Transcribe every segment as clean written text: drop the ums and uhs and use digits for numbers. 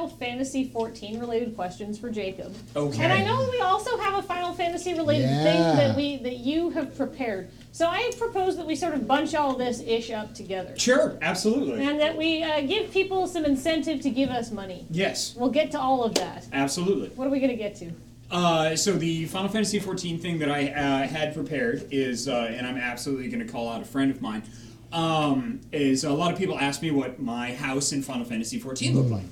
Final Fantasy 14 related questions for Jacob. Okay. And I know that we also have a Final Fantasy related thing that you have prepared. So I propose that we sort of bunch all this ish up together. Sure, absolutely. And that we give people some incentive to give us money. Yes. We'll get to all of that. Absolutely. What are we going to get to? So the Final Fantasy XIV thing that I had prepared is, and I'm absolutely going to call out a friend of mine, is a lot of people ask me what my house in Final Fantasy XIV looked like.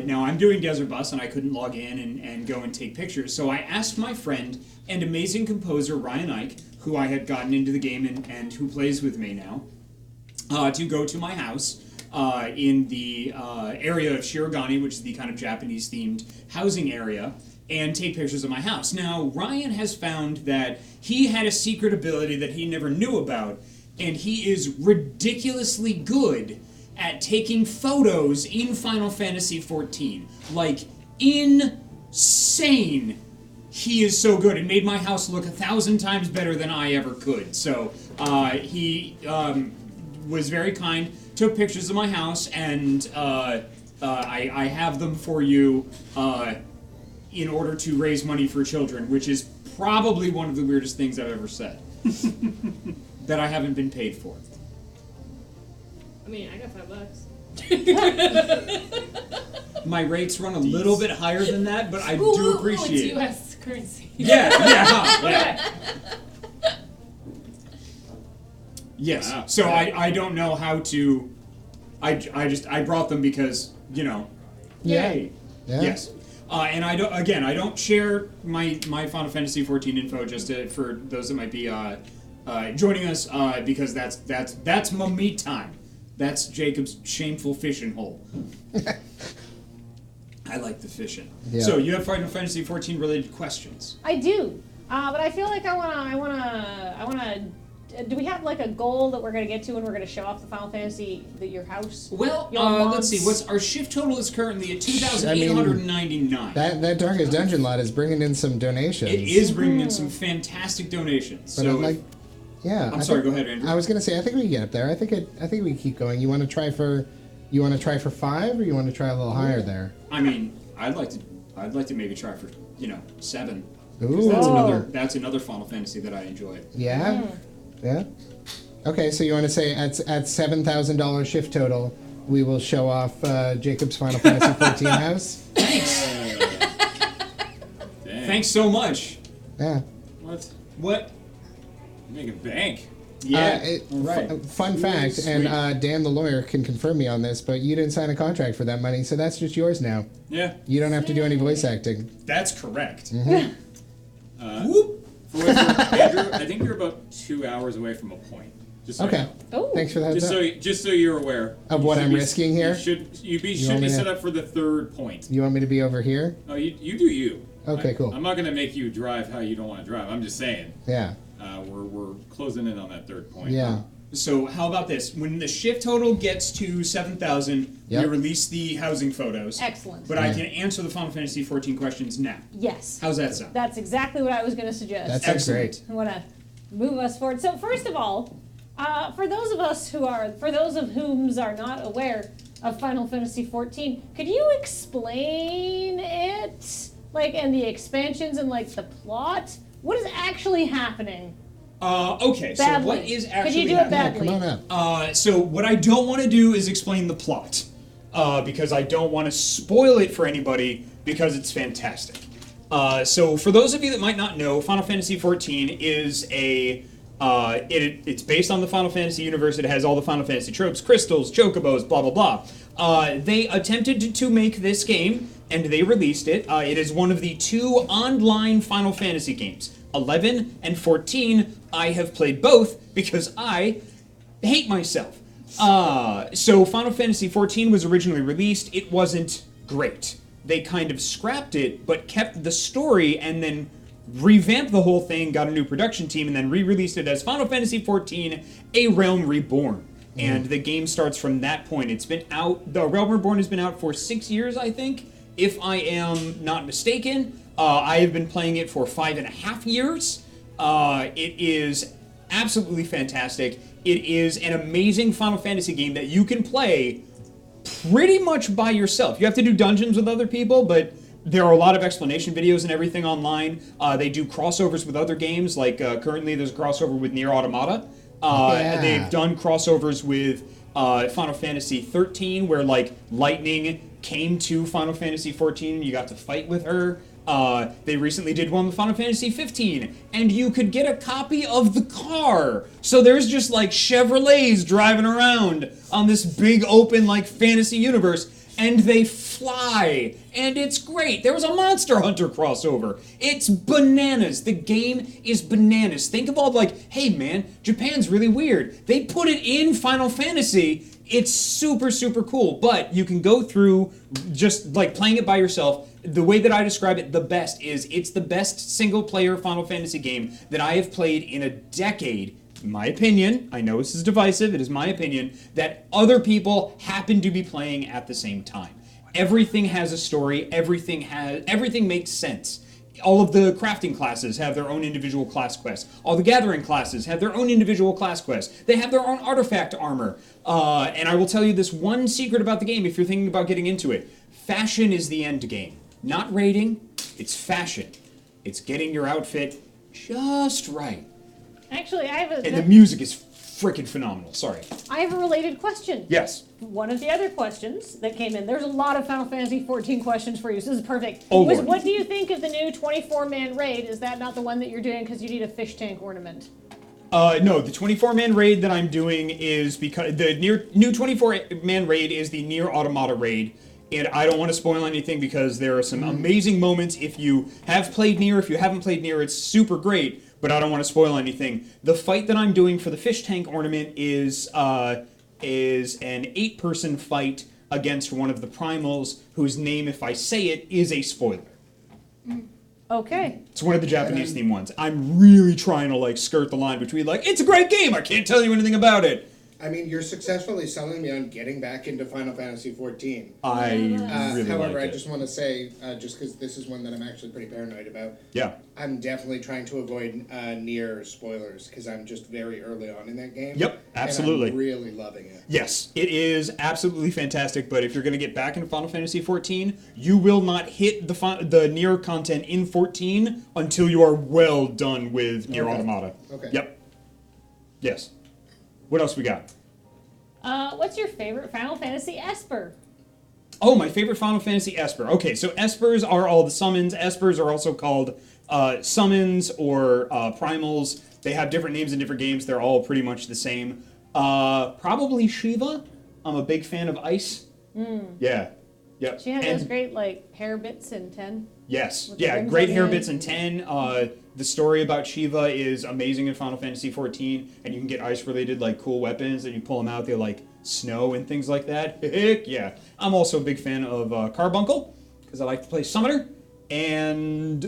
Now, I'm doing Desert Bus, and I couldn't log in and go and take pictures, so I asked my friend and amazing composer Ryan Ike, who I had gotten into the game and who plays with me now, to go to my house in the area of Shirogane, which is the kind of Japanese-themed housing area, and take pictures of my house. Now, Ryan has found that he had a secret ability that he never knew about, and he is ridiculously good at taking photos in Final Fantasy XIV. Like, insane. He is so good. It made my house look 1,000 times better than I ever could. So, he was very kind, took pictures of my house, and I have them for you in order to raise money for children, which is probably one of the weirdest things I've ever said. That I haven't been paid for. I mean, I got $5. My rates run a little bit higher than that, but I do appreciate it's U.S. currency. Yeah. Yes. Wow. So I don't know how to. I brought them because yay. Yeah. Yes. And I don't share my Final Fantasy XIV info just for those that might be joining us because that's my me time. That's Jacob's shameful fishing hole. I like the fishing. Yeah. So you have Final Fantasy XIV related questions? I do, but I feel like I wanna. Do we have like a goal that we're gonna get to when we're gonna show off the Final Fantasy your house? Well, let's see. What's our shift total is currently at 2,899. That Darkest Dungeon lot is bringing in some donations. It is bringing in some fantastic donations. But so I'm sorry. Go ahead, Andrew. I was gonna say I think we can get up there. I think we keep going. You want to try for 5, or you want to try a little higher there? I mean, I'd like to maybe try for 7. Ooh. That's another Final Fantasy that I enjoy. Yeah. Yeah. Okay, so you want to say at $7,000 shift total, we will show off Jacob's Final Fantasy XIV house. Thanks. Thanks so much. Yeah. What? You make a bank. Yeah. Right. Fun fact, Sweet. and Dan the lawyer can confirm me on this, but you didn't sign a contract for that money, so that's just yours now. Yeah. You don't have to do any voice acting. That's correct. Mm-hmm. Whoop. Andrew, I think you're about 2 hours away from a point. Just so Okay. you know. Thanks for that. Just so you're aware Of what I'm risking here? You should be set up for the third point. You want me to be over here? Oh, you do you. Okay, cool. I'm not going to make you drive how you don't want to drive. I'm just saying. Yeah. We're closing in on that third point. Yeah. So how about this? When the shift total gets to 7,000, Yep. we release the housing photos. Excellent. But I can answer the Final Fantasy XIV questions now. Yes. How's that sound? That's exactly what I was going to suggest. That sounds Excellent. great. I want to move us forward. So first of all, for those of whom are not aware of Final Fantasy XIV, could you explain it, and the expansions and the plot? What is actually happening? Okay, badly. so what is actually Could you do it happening? badly? Come on up. So what I don't want to do is explain the plot, because I don't want to spoil it for anybody, because it's fantastic. So for those of you that might not know, Final Fantasy XIV is it's based on the Final Fantasy universe. It has all the Final Fantasy tropes, crystals, chocobos, blah, blah, blah. They attempted to make this game, and they released it. It is one of the 2 online Final Fantasy games. 11 and 14, I have played both because I hate myself. So Final Fantasy XIV was originally released. It wasn't great. They kind of scrapped it, but kept the story and then revamped the whole thing, got a new production team, and then re-released it as Final Fantasy XIV: A Realm Reborn. And the game starts from that point. It's been out, the Realm Reborn has been out for 6 years, I think, if I am not mistaken. I have been playing it for 5.5 years. It is absolutely fantastic. It is an amazing Final Fantasy game that you can play pretty much by yourself. You have to do dungeons with other people, but there are a lot of explanation videos and everything online. They do crossovers with other games, like currently there's a crossover with Nier Automata. They've done crossovers with Final Fantasy 13, where like Lightning came to Final Fantasy 14 and you got to fight with her. They recently did one with Final Fantasy 15, and you could get a copy of the car. So there's just like Chevrolets driving around on this big open like fantasy universe, and they fly, and it's great. There was a Monster Hunter crossover. It's bananas. The game is bananas. Think of all like, hey man, Japan's really weird. They put it in Final Fantasy. It's super, super cool, but you can go through just like playing it by yourself. The way that I describe it the best is it's the best single-player Final Fantasy game that I have played in a decade. In my opinion, I know this is divisive, it is my opinion, that other people happen to be playing at the same time. Everything has a story, everything makes sense. All of the crafting classes have their own individual class quests. All the gathering classes have their own individual class quests. They have their own artifact armor. And I will tell you this one secret about the game if you're thinking about getting into it. Fashion is the end game. Not rating, it's fashion. It's getting your outfit just right. Actually, I have And the music is freaking phenomenal. Sorry. I have a related question. Yes. One of the other questions that came in, there's a lot of Final Fantasy 14 questions for you, so this is perfect. Oh, Lord. What do you think of the new 24-man raid? Is that not the one that you're doing because you need a fish tank ornament? No, the 24-man raid that I'm doing is because the new 24-man raid is the Nier Automata raid. And I don't want to spoil anything because there are some amazing moments. If you have played Nier, if you haven't played Nier, it's super great. But I don't want to spoil anything. The fight that I'm doing for the fish tank ornament is an 8-person fight against one of the primals, whose name, if I say it, is a spoiler. Okay. It's one of the Japanese themed ones. I'm really trying to like skirt the line between like, it's a great game, I can't tell you anything about it. I mean, you're successfully selling me on getting back into Final Fantasy 14. I really however, like I it. just want to say, just because this is one that I'm actually pretty paranoid about, Yeah. I'm definitely trying to avoid Nier spoilers because I'm just very early on in that game. Yep, absolutely. And I'm really loving it. Yes, it is absolutely fantastic, but if you're going to get back into Final Fantasy 14, you will not hit the Nier content in 14 until you are well done with Nier Automata. Okay. Yep. Yes. What else we got? What's your favorite Final Fantasy Esper? Oh, my favorite Final Fantasy Esper. Okay, so Espers are all the summons. Espers are also called summons or primals. They have different names in different games. They're all pretty much the same. Probably Shiva. I'm a big fan of Ice. Yeah. Yep. She has those great like hair bits in 10. Yes. With the Yeah, rings great on hair the bits in 10. The story about Shiva is amazing in Final Fantasy 14, and you can get ice-related, like, cool weapons, and you pull them out, they like snow and things like that. Heck yeah. I'm also a big fan of Carbuncle, because I like to play Summoner, and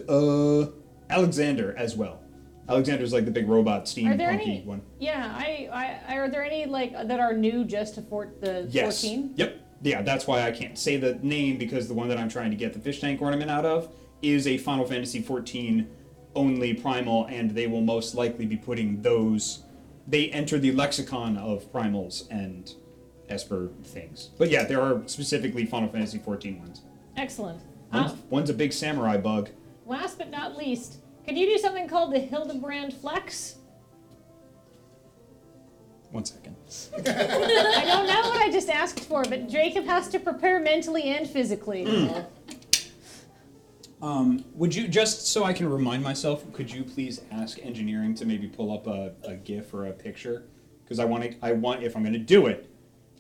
Alexander as well. Alexander's like the big robot steampunky one. Yeah, are there any like that are new just to the Yes. 14? Yep. Yeah, that's why I can't say the name, because the one that I'm trying to get the fish tank ornament out of is a Final Fantasy 14 only primal, and they will most likely be putting those. They enter the lexicon of primals and Esper things. But yeah, there are specifically Final Fantasy 14 ones. Excellent. One's a big samurai bug. Last but not least, can you do something called the Hildebrand Flex? 1 second. I don't know what I just asked for, but Jacob has to prepare mentally and physically. Would you, just so I can remind myself, could you please ask engineering to maybe pull up a GIF or a picture? Because if I'm going to do it,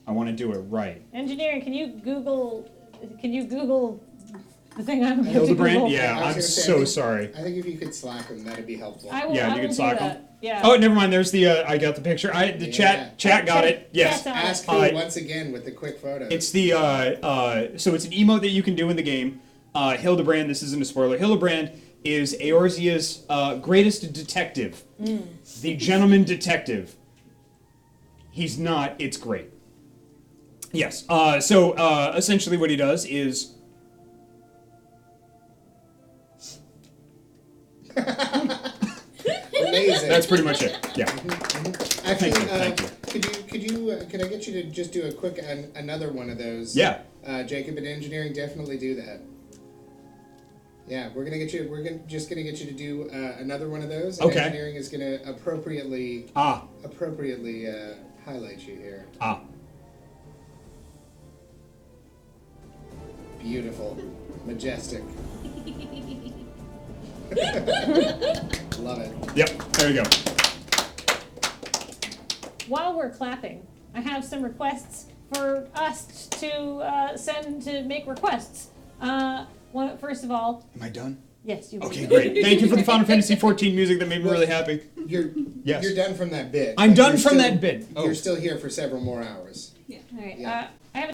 I want to do it right. Engineering, can you Google the thing I'm going to Hildebrand? Google? Yeah, I was I'm gonna say, so sorry. I think if you could Slack him, that'd be helpful. I will, Yeah, I you will can do Slack that. them? Yeah. Oh, never mind, there's I got the picture. The chat got it. Yes. Chat's on. Ask me once again with the quick photos. It's the, so it's an emote that you can do in the game. Hildebrand, this isn't a spoiler, Hildebrand is Eorzea's greatest detective. The gentleman detective. He's not, it's great. Yes, so essentially what he does is... Amazing. That's pretty much it, yeah. Actually, Thank you. Could I get you to just do a quick another one of those? Yeah. Jacob and engineering definitely do that. Yeah, we're gonna get you. Just gonna get you to do another one of those. And Okay. Engineering is gonna appropriately highlight you here. Beautiful, majestic. Love it. Yep. There you go. While we're clapping, I have some requests for us to send to make requests. First of all, Am I done? yes, you. Okay, great. Thank you for the Final Fantasy XIV music. That made me really happy. You're done from that bit. I'm But done you're from still- that bit. Oh. You're still here for several more hours. All right. Yeah.